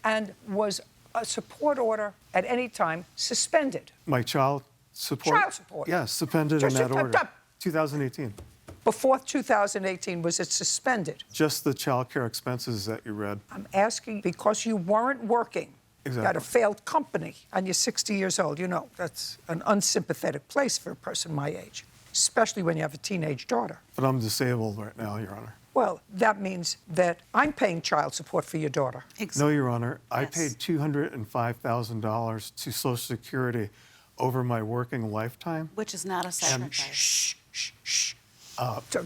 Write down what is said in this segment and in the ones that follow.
And was a support order at any time suspended? My child support? Child support. Yes, suspended in that order. 2018. Before 2018, was it suspended? Just the child care expenses that you read. I'm asking because you weren't working. Exactly. You had a failed company, and you're 60 years old. You know, that's an unsympathetic place for a person my age, especially when you have a teenage daughter. But I'm disabled right now, Your Honor. Well, that means that I'm paying child support for your daughter. No, Your Honor. I paid $205,000 to Social Security over my working lifetime. Which is not a sacrifice. Shh, shh, shh.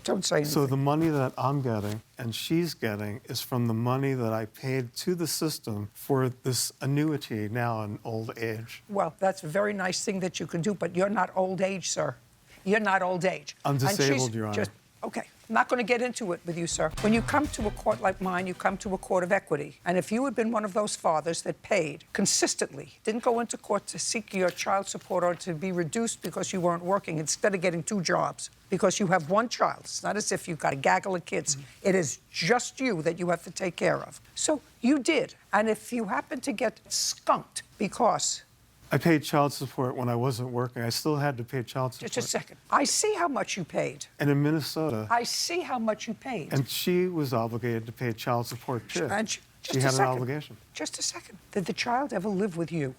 Don't say anything. So the money that I'm getting and she's getting is from the money that I paid to the system for this annuity now in old age. Well, that's a very nice thing that you can do, but you're not old age, sir. You're not old age. I'm disabled, Your Honor. Okay, I'm not going to get into it with you, sir. When you come to a court like mine, you come to a court of equity. And if you had been one of those fathers that paid consistently, didn't go into court to seek your child support or to be reduced because you weren't working instead of getting 2 jobs, because you have 1 child. It's not as if you've got a gaggle of kids. It is just you that you have to take care of. So you did. And if you happen to get skunked because... I paid child support when I wasn't working. I still had to pay child support. Just a second. I see how much you paid. And in Minnesota... I see how much you paid. And she was obligated to pay child support, too. And she had an obligation. Just a second. Did the child ever live with you?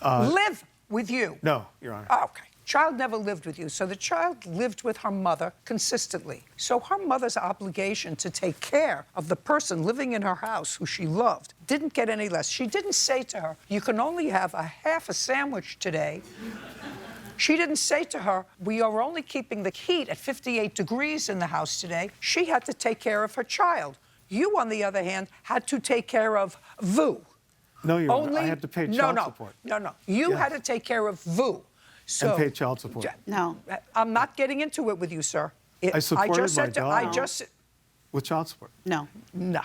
Live with you? No, Your Honor. Oh, okay. Child never lived with you. So the child lived with her mother consistently. So her mother's obligation to take care of the person living in her house who she loved didn't get any less. She didn't say to her, you can only have a half a sandwich today. She didn't say to her, we are only keeping the heat at 58 degrees in the house today. She had to take care of her child. You, on the other hand, had to take care of Vu. No, Your Honor. I had to pay child support. No. You had to take care of Vu. And pay child support. No. I'm not getting into it with you, sir. I supported my daughter with child support. No. No.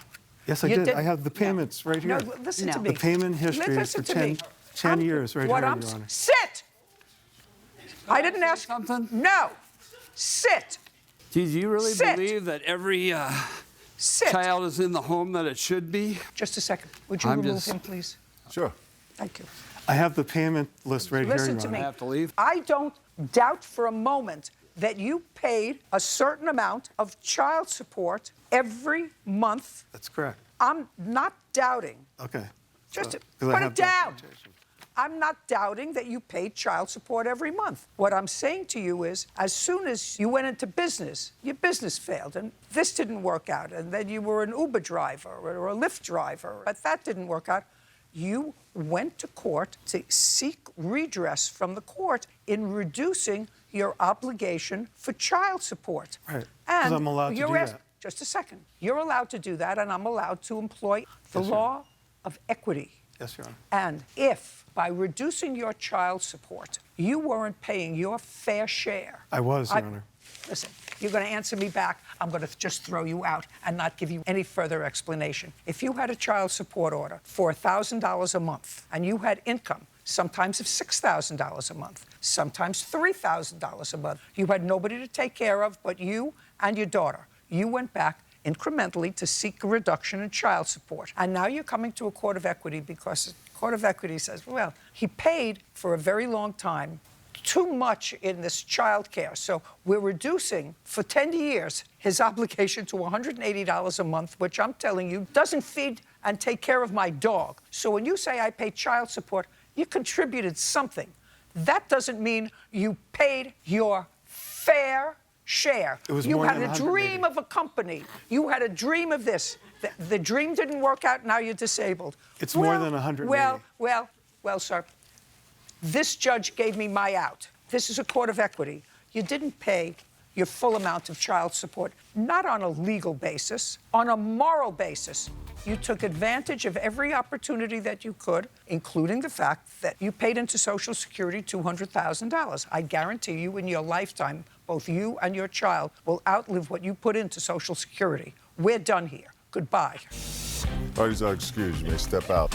Yes, I did. I have the payments right here. No, listen to me. The payment history is for 10 years right here, Your Honor. Sit! I didn't ask... Something? No. Sit. Do you really believe that every child is in the home that it should be? Just a second. Would you remove him, please? Sure. Thank you. I have the payment list right here, Your Honor. Listen to me. I have to leave? I don't doubt for a moment that you paid a certain amount of child support every month. That's correct. I'm not doubting. Okay. Just put it down. I'm not doubting that you paid child support every month. What I'm saying to you is, as soon as you went into business, your business failed, and this didn't work out, and then you were an Uber driver or a Lyft driver, but that didn't work out. You went to court to seek redress from the court in reducing your obligation for child support. Right, because I'm allowed to do that. Just a second. You're allowed to do that, and I'm allowed to employ the law of equity. Yes, Your Honor. And if, by reducing your child support, you weren't paying your fair share... I was, Your Honor. Listen, you're going to answer me back. I'm going to just throw you out and not give you any further explanation. If you had a child support order for $1,000 a month and you had income, sometimes of $6,000 a month, sometimes $3,000 a month, you had nobody to take care of but you and your daughter. You went back incrementally to seek a reduction in child support. And now you're coming to a court of equity because the court of equity says, well, he paid for a very long time too much in this child care. So we're reducing for 10 years his obligation to $180 a month, which I'm telling you doesn't feed and take care of my dog. So when you say I pay child support, you contributed something. That doesn't mean you paid your fair share. It was you more had than a dream of a company. You had a dream of this. The dream didn't work out, now you're disabled. It's more than 180. Well, sir, this judge gave me my out. This is a court of equity. You didn't pay your full amount of child support, not on a legal basis, on a moral basis. You took advantage of every opportunity that you could, including the fact that you paid into Social Security $200,000. I guarantee you in your lifetime, both you and your child will outlive what you put into Social Security. We're done here. Goodbye. Parties are excused. You may step out.